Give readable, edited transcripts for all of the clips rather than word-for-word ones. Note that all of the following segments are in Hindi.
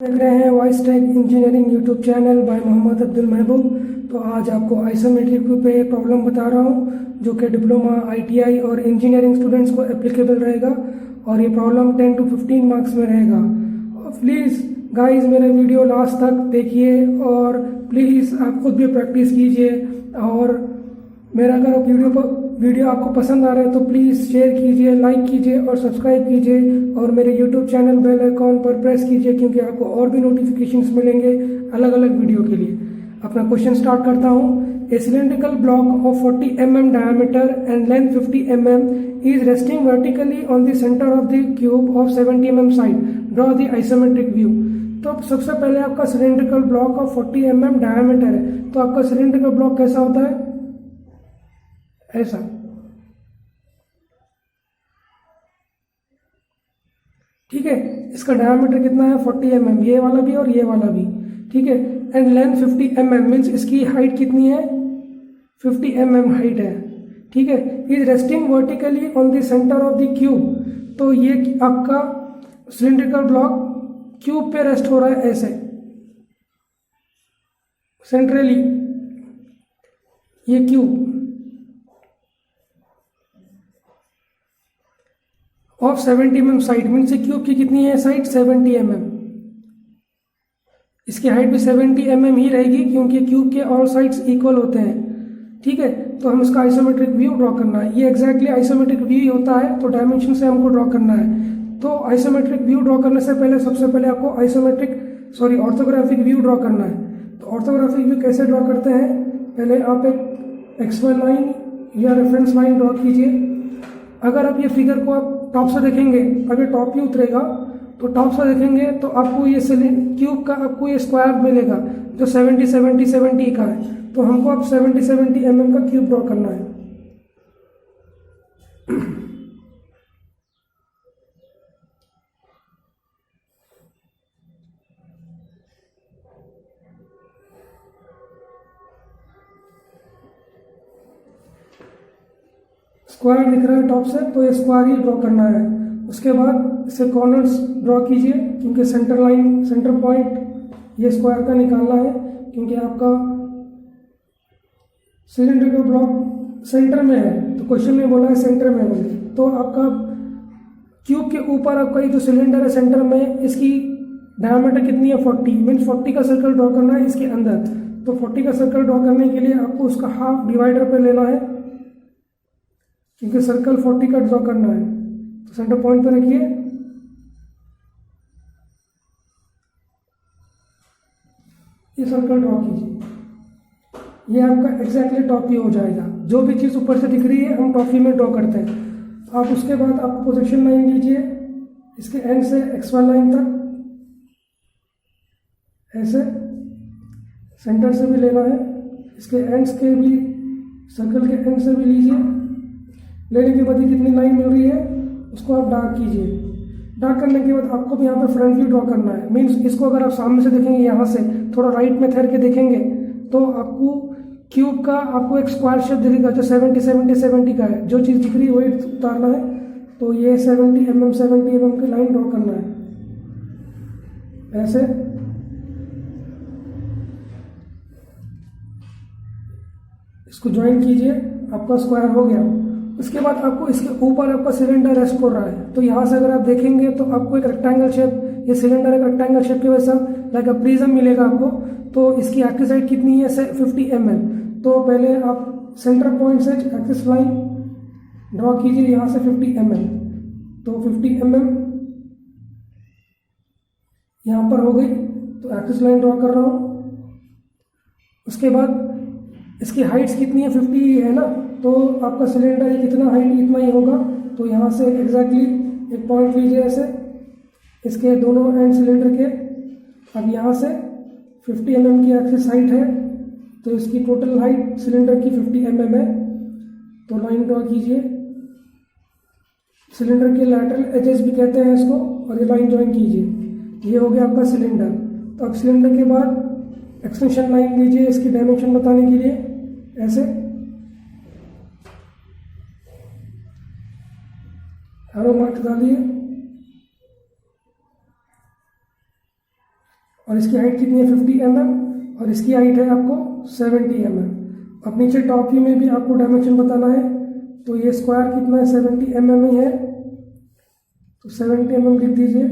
देख रहे हैं voice tech engineering YouTube channel by Mohammed Abdul Mahboob. तो आज आपको आइसोमेट्रिक व्यू पे प्रॉब्लम बता रहा हूँ जो कि डिप्लोमा, आईटीआई और इंजीनियरिंग स्टूडेंट्स को एप्लीकेबल रहेगा और ये प्रॉब्लम 10 to 15 मार्क्स में रहेगा। प्लीज़ गाइस मेरे वीडियो लास्ट तक देखिए और प्लीज़ आप खुद भी प्रैक्टिस कीजिए। और मेरा अगर वीडियो आपको पसंद आ रहा है तो प्लीज़ शेयर कीजिए, लाइक कीजिए और सब्सक्राइब कीजिए और मेरे यूट्यूब चैनल बेल आइकॉन पर प्रेस कीजिए क्योंकि आपको और भी नोटिफिकेशंस मिलेंगे अलग अलग वीडियो के लिए। अपना क्वेश्चन स्टार्ट करता हूँ। ए cylindrical block of 40 mm diameter and length 50 mm is resting vertically on the center of the cube of 70 mm side. Draw the isometric view. तो सबसे पहले आपका cylindrical block of 40 mm diameter है, तो आपका सिलेंड्रिकल ब्लॉक कैसा होता है? ऐसा। ठीक है, इसका डायमीटर कितना है? 40 mm, ये वाला भी और ये वाला भी। ठीक है, एंड लेंथ 50 mm मीन्स इसकी हाइट कितनी है? 50 mm हाइट है। ठीक है, is resting vertically on the centre of the cube. तो ये आपका सिलेंड्रिकल ब्लॉक क्यूब पे रेस्ट हो रहा है ऐसे सेंट्रली, ये cube of 70 mm side means cube की कितनी है साइड? 70 mm। इसकी हाइट भी 70 mm ही रहेगी क्योंकि क्यूब के ऑल साइड्स इक्वल होते हैं। ठीक है, तो हम इसका आइसोमेट्रिक व्यू ड्रॉ करना है। ये एग्जैक्टली आइसोमेट्रिक व्यू ही होता है, तो डायमेंशन से हमको ड्रॉ करना है। तो आइसोमेट्रिक व्यू ड्रॉ करने से पहले सबसे पहले आपको ऑर्थोग्राफिक व्यू ड्रॉ करना है। तो ऑर्थोग्राफिक व्यू कैसे ड्रॉ करते हैं? पहले आप एक एक्सवाई लाइन या रेफरेंस लाइन ड्रॉ कीजिए। अगर आप ये फिगर को आप टॉप से देखेंगे, अगर टॉप ही उतरेगा तो टॉप से देखेंगे तो आपको ये क्यूब का आपको ये स्क्वायर मिलेगा जो 70 का है। तो हमको अब 70 mm का क्यूब ड्रॉ करना है। स्क्वायर दिख रहा है टॉप से, तो ये स्क्वायर ही ड्रॉ करना है। उसके बाद इसे कॉर्नर्स ड्रॉ कीजिए क्योंकि सेंटर पॉइंट ये स्क्वायर का निकालना है क्योंकि आपका सिलेंड्रिकल ब्लॉक सेंटर में है। तो क्वेश्चन में बोला है सेंटर में बोले, तो आपका क्यूब के ऊपर आपका ये जो सिलेंडर है सेंटर में, इसकी डायमीटर कितनी है? 40 मीन्स 40 का सर्कल ड्रॉ करना है इसके अंदर। तो 40 का सर्कल ड्रॉ करने के लिए आपको उसका हाफ डिवाइडर पे लेना है क्योंकि सर्कल 40 का ड्रॉ करना है। तो सेंटर पॉइंट पे रखिए, ये सर्कल ड्रॉ कीजिए। ये आपका एग्जैक्टली टॉपी हो जाएगा। जो भी चीज़ ऊपर से दिख रही है हम टॉपी में ड्रॉ करते हैं। आप उसके बाद आप प्रोजेक्शन लाइन लीजिए इसके एंड से एक्सवाई लाइन तक, ऐसे सेंटर से भी लेना है, इसके एंड्स के भी, सर्कल के एंड से भी लीजिए। लेने के बाद ये कितनी लाइन मिल रही है उसको आप डार्क कीजिए। डार्क करने के बाद आपको भी यहाँ पे फ्रंट व्यू ड्रॉ करना है। मीन्स इसको अगर आप सामने से देखेंगे, यहाँ से थोड़ा राइट में ठहर के देखेंगे तो आपको क्यूब का आपको एक स्क्वायर शेप दिखेगा जो 70 का है। जो चीज़ दिख रही है वही उतारना है। तो ये 70 mm की लाइन ड्रॉ करना है ऐसे। इसको ज्वाइन कीजिए, आपका स्क्वायर हो गया। उसके बाद आपको इसके ऊपर आपका सिलेंडर रेस्ट कर रहा है। तो यहाँ से अगर आप देखेंगे तो आपको एक रेक्टेंगल शेप, ये सिलेंडर एक रेक्टेंगल शेप की वजह से लाइक अ प्रिज्म मिलेगा आपको। तो इसकी एक्सिस साइड कितनी है? 50 mm। तो पहले आप सेंटर पॉइंट से एक्सिस लाइन ड्रॉ कीजिए यहाँ से 50 mm। तो 50 mm यहाँ पर हो गई, तो एक्सिस लाइन ड्रॉ कर रहा हूँ। उसके बाद इसकी हाइट्स कितनी है? 50 है ना, तो आपका सिलेंडर कितना हाइट, इतना ही होगा। तो यहाँ से एग्जैक्टली एक पॉइंट लीजिए ऐसे, इसके दोनों एंड सिलेंडर के। अब यहाँ से 50 mm की एक्सिस हाइट है, तो इसकी टोटल हाइट सिलेंडर की 50 mm है। तो लाइन ड्रॉ कीजिए, सिलेंडर के लैटरल एजेस भी कहते हैं इसको, और ये लाइन ज्वाइन कीजिए। ये हो गया आपका सिलेंडर। तो अब सिलेंडर के बाद एक्सटेंशन लाइन लीजिए इसकी डायमेंशन बताने के लिए ऐसे, एरो मार्क डालिए। और इसकी हाइट कितनी है 50 mm और इसकी हाइट है आपको 70 mm। अब नीचे टॉप व्यू में भी आपको डायमेंशन बताना है, तो ये स्क्वायर कितना है 70 mm ही है, तो 70 mm लिख दीजिए।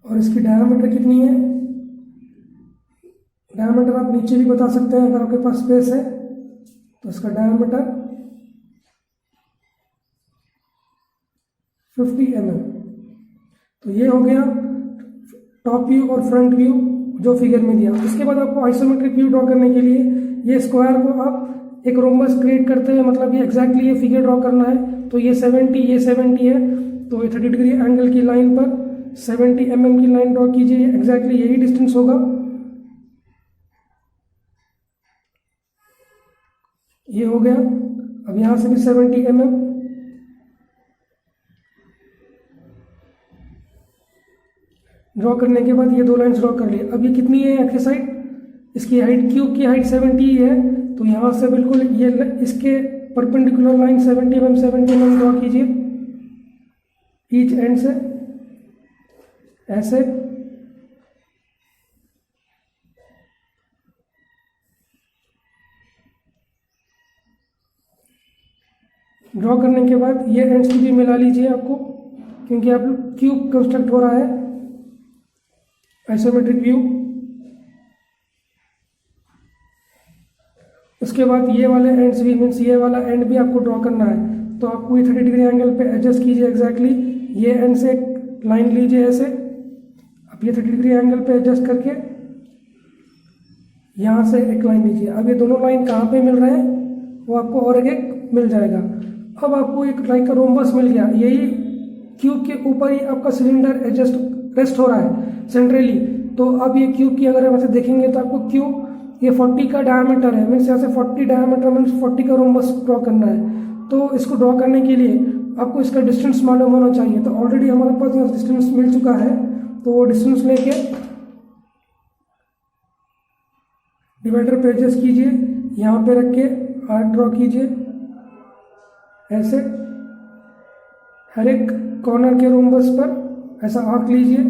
और इसकी डायमीटर कितनी है, डायमीटर आप नीचे भी बता सकते हैं अगर आपके पास स्पेस है, तो इसका डायमीटर 50 mm। तो ये हो गया टॉप व्यू और फ्रंट व्यू जो फिगर में दिया। इसके बाद आपको आइसोमेट्रिक व्यू ड्रॉ करने के लिए ये स्क्वायर को आप एक रोम्बस क्रिएट करते हैं, मतलब ये एग्जैक्टली ये फिगर ड्रॉ करना है। तो ये 70 है, तो ये 30 डिग्री एंगल की लाइन पर 70 mm की लाइन ड्रॉ कीजिए, एग्जैक्टली यही डिस्टेंस होगा। ये हो गया। अब यहाँ से भी 70 mm, ड्रॉ करने के बाद ये दो लाइन्स ड्रॉ कर लिए। अब ये कितनी है एक्स साइड, इसकी हाइट क्यूब की हाइट 70 है, तो यहाँ से बिल्कुल ये इसके परपेंडिकुलर लाइन 70 mm ड्रॉ कीजिए ईच एंड से ऐसे। ड्रॉ करने के बाद ये एंड्स भी मिला लीजिए आपको, क्योंकि आप क्यूब कंस्ट्रक्ट हो रहा है आइसोमेट्रिक व्यू। उसके बाद ये वाले एंड्स भी मीन्स ये वाला एंड भी आपको ड्रॉ करना है, तो आपको ये 30 डिग्री एंगल पे एडजस्ट कीजिए एग्जैक्टली। ये एंड से एक लाइन लीजिए ऐसे, अब ये 30 डिग्री एंगल पे एडजस्ट करके यहाँ से एक लाइन लीजिए। अब ये दोनों लाइन कहाँ पे मिल रहे हैं, वो आपको और एक मिल जाएगा। अब आपको एक लाइक का रोम्बस मिल गया, यही क्यूब के ऊपर ही आपका सिलेंडर एडजस्ट रेस्ट हो रहा है सेंट्रली। तो अब ये क्यूब की अगर हम ऐसे देखेंगे तो आपको क्यूब ये 40 का डायमीटर है, मीन्स यहाँ से 40 डायमीटर मीन्स 40 का रोम्बस ड्रॉ करना है। तो इसको ड्रॉ करने के लिए आपको इसका डिस्टेंस मालूम होना चाहिए। तो ऑलरेडी हमारे पास यहाँ डिस्टेंस मिल चुका है, तो वो डिस्टेंस लेके डिवाइडर पे एडजस्ट कीजिए, यहाँ पे रख के आर्क ड्रॉ कीजिए ऐसे। हर एक कॉर्नर के रोम्बस पर ऐसा आर्क लीजिए,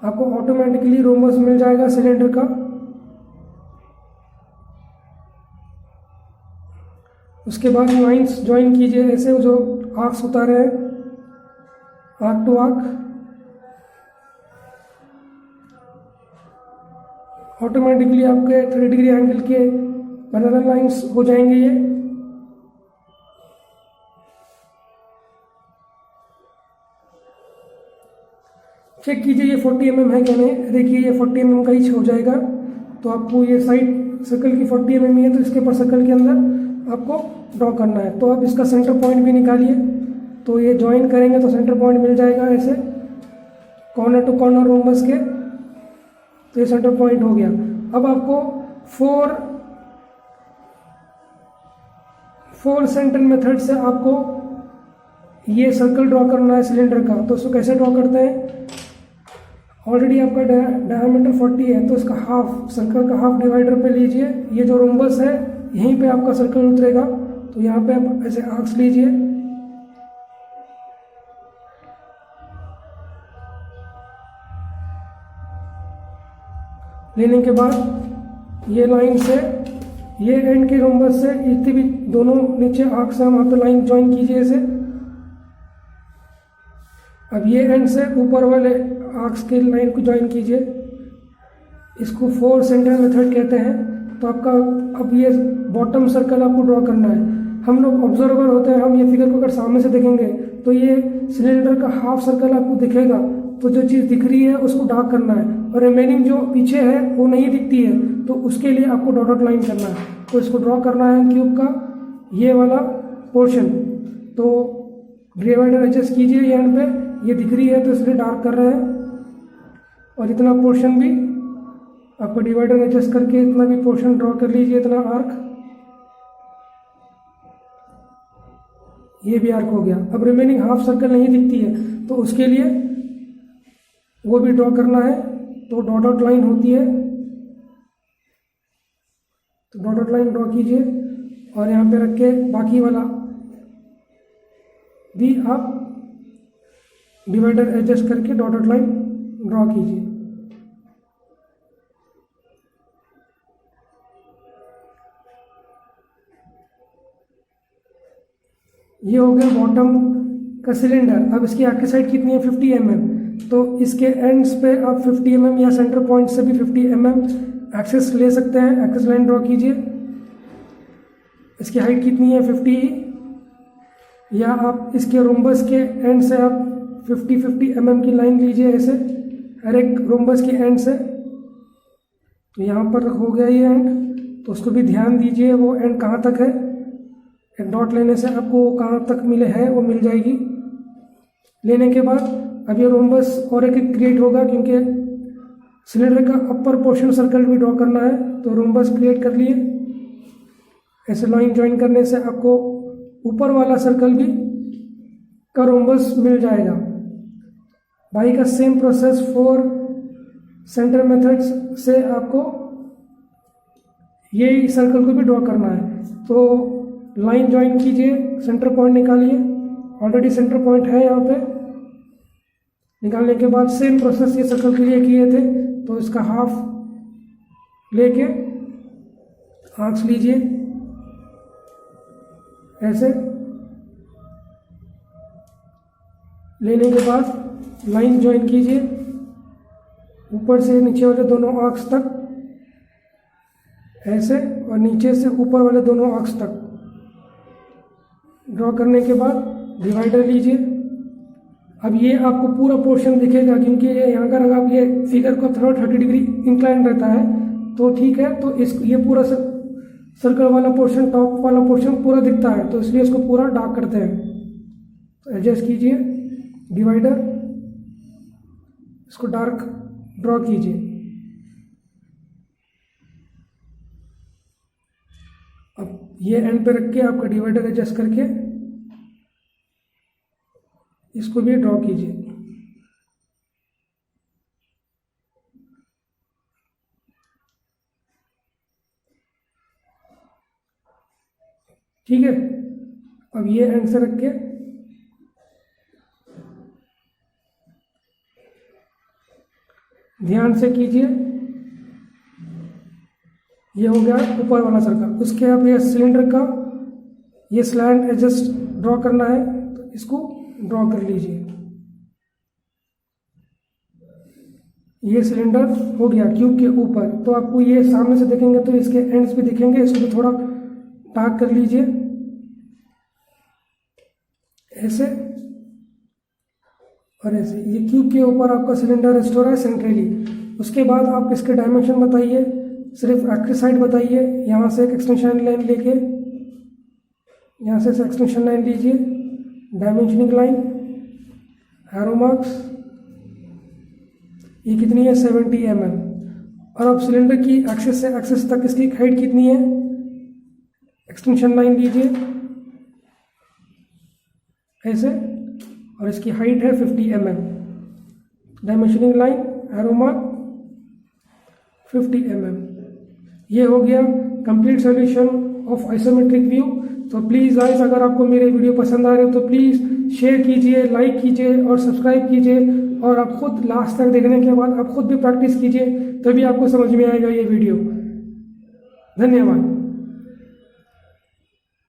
आपको ऑटोमेटिकली रोम्बस मिल जाएगा सिलेंडर का। उसके बाद लाइंस ज्वाइन कीजिए ऐसे, जो आर्क्स उतारे हैं आर्क टू आर्क, ऑटोमेटिकली आपके 30 डिग्री एंगल के पैरेलल लाइंस हो जाएंगे ये। चेक कीजिए ये 40 mm है क्या नहीं, देखिए ये 40 mm का ही हो जाएगा। तो आपको ये साइड सर्कल की 40 mm ही है, तो इसके पर सर्कल के अंदर आपको ड्रॉ करना है। तो आप इसका सेंटर पॉइंट भी निकालिए, तो ये ज्वाइन करेंगे तो सेंटर पॉइंट मिल जाएगा ऐसे कॉर्नर टू कॉर्नर रोम्बस के। तो ये सेंटर पॉइंट हो गया। अब आपको फोर सेंटर मेथड से आपको ये सर्कल ड्रॉ करना है सिलेंडर का। तो उसको कैसे ड्रॉ करते हैं, ऑलरेडी आपका डायमीटर 40 है, तो इसका हाफ सर्कल का हाफ डिवाइडर पे लीजिए। ये जो रोम्बस है यहीं पे आपका सर्कल उतरेगा, तो यहाँ पे आप ऐसे आर्क्स लीजिए। लेने के बाद ये लाइन से ये एंड के रोम्बस से इतने भी दोनों नीचे आर्क्स हैं वहाँ पे लाइन ज्वाइन कीजिए इसे। अब ये एंड से ऊपर वाले आर्क्स के लाइन को ज्वाइन कीजिए, इसको 4 सेंटर मेथड कहते हैं। तो आपका अब ये बॉटम सर्कल आपको ड्रॉ करना है। हम लोग ऑब्जर्वर होते हैं, हम ये फिगर को अगर सामने से देखेंगे तो ये सिलेंडर का हाफ सर्कल आपको दिखेगा, तो जो चीज़ दिख रही है उसको डार्क करना है, और रिमेनिंग जो पीछे है वो नहीं दिखती है, तो उसके लिए आपको डॉट डॉट लाइन करना है। तो इसको ड्रॉ करना है क्यूब का ये वाला पोर्शन। तो डिवाइडर एडजस्ट कीजिए ये एंड पे, ये दिख रही है तो इसलिए डार्क कर रहे हैं, और इतना पोर्शन भी आपको डिवाइडर एडजस्ट करके इतना भी पोर्शन ड्रॉ कर लीजिए, इतना आर्क, ये भी आर्क हो गया। अब रिमेनिंग हाफ सर्कल नहीं दिखती है, तो उसके लिए वो भी ड्रॉ करना है। तो डॉट डॉट लाइन होती है, तो डॉट डॉट लाइन ड्रॉ कीजिए, और यहाँ पे रख के बाकी वाला भी आप डिवाइडर एडजस्ट करके डॉटेड लाइन ड्रॉ कीजिए। ये हो गया बॉटम का सिलेंडर। अब इसकी आखिरी साइड कितनी है, 50 mm। तो इसके एंड्स पे आप 50 mm या सेंटर पॉइंट से भी 50 mm एक्सेस ले सकते हैं। एक्सेस लाइन ड्रॉ कीजिए। इसकी हाइट कितनी है, 50, या आप इसके रोम्बस के एंड से आप 50 mm की लाइन लीजिए ऐसे हर एक रोम्बस के एंड से। तो यहाँ पर हो गया ये एंड, तो उसको भी ध्यान दीजिए वो एंड कहाँ तक है। एक डॉट लेने से आपको कहाँ तक मिले है वो मिल जाएगी। लेने के बाद अब ये रोम्बस और एक क्रिएट होगा, क्योंकि सिलेंडर का अपर पोर्शन सर्कल भी ड्रॉ करना है। तो रोम्बस क्रिएट कर लिए। ऐसे लाइन ज्वाइन करने से आपको ऊपर वाला सर्कल भी का रोम्बस मिल जाएगा। बाई का same process for centre methods से आपको ये सर्कल को भी ड्रॉ करना है। तो लाइन ज्वाइन कीजिए, सेंटर पॉइंट निकालिए। ऑलरेडी सेंटर पॉइंट है यहाँ पे। निकालने के बाद सेम प्रोसेस ये सर्कल के लिए किए थे, तो इसका हाफ लेके आर्क्स लीजिए ऐसे। लेने के बाद लाइन ज्वाइन कीजिए ऊपर से नीचे वाले दोनों आर्क्स तक ऐसे, और नीचे से ऊपर वाले दोनों आर्क्स तक ड्रॉ करने के बाद डिवाइडर लीजिए। अब ये आपको पूरा पोर्शन दिखेगा, क्योंकि यहाँ का अगर आप ये फिगर को थोड़ा 30 डिग्री इंक्लाइन रहता है तो ठीक है। तो इस ये पूरा सर्कल वाला पोर्शन, टॉप वाला पोर्शन पूरा दिखता है, तो इसलिए इसको पूरा डार्क करते हैं। तो एडजस्ट कीजिए डिवाइडर, इसको डार्क ड्रॉ कीजिए। अब ये एंड पे रख के आपका डिवाइडर एडजस्ट करके इसको भी ड्रॉ कीजिए। ठीक है। अब ये एंड से रख के ध्यान से कीजिए। ये हो गया ऊपर वाला सर्कल। उसके अब ये सिलेंडर का ये स्लैंट एडजस्ट ड्रॉ करना है, तो इसको ड्रॉ कर लीजिए। ये सिलेंडर हो गया क्यूब के ऊपर। तो आपको ये सामने से देखेंगे तो इसके एंड्स भी दिखेंगे, इसको भी थोड़ा डार्क कर लीजिए ऐसे और ऐसे। ये क्यूब के ऊपर आपका सिलेंडर स्टोर है सेंट्रली। उसके बाद आप इसके डायमेंशन बताइए, सिर्फ एक्सिस साइड बताइए। यहाँ से एक एक्सटेंशन लाइन लेके यहाँ से एक्सटेंशन लाइन लीजिए, डायमेंशनिंग लाइन, एरो मार्क्स। ये कितनी है, 70 mm। और अब सिलेंडर की एक्सिस से एक्सिस तक इसकी हाइट कितनी है, एक्सटेंशन लाइन लीजिए ऐसे, और इसकी हाइट है 50 mm। Dimensioning line, arrow mark, 50 mm। ये हो गया complete solution of isometric view. तो प्लीज़ गाइस, अगर आपको मेरे वीडियो पसंद आ रहे हो तो प्लीज़ शेयर कीजिए, लाइक कीजिए और सब्सक्राइब कीजिए। और आप खुद लास्ट तक देखने के बाद आप खुद भी प्रैक्टिस कीजिए, तभी आपको समझ में आएगा ये वीडियो। धन्यवाद।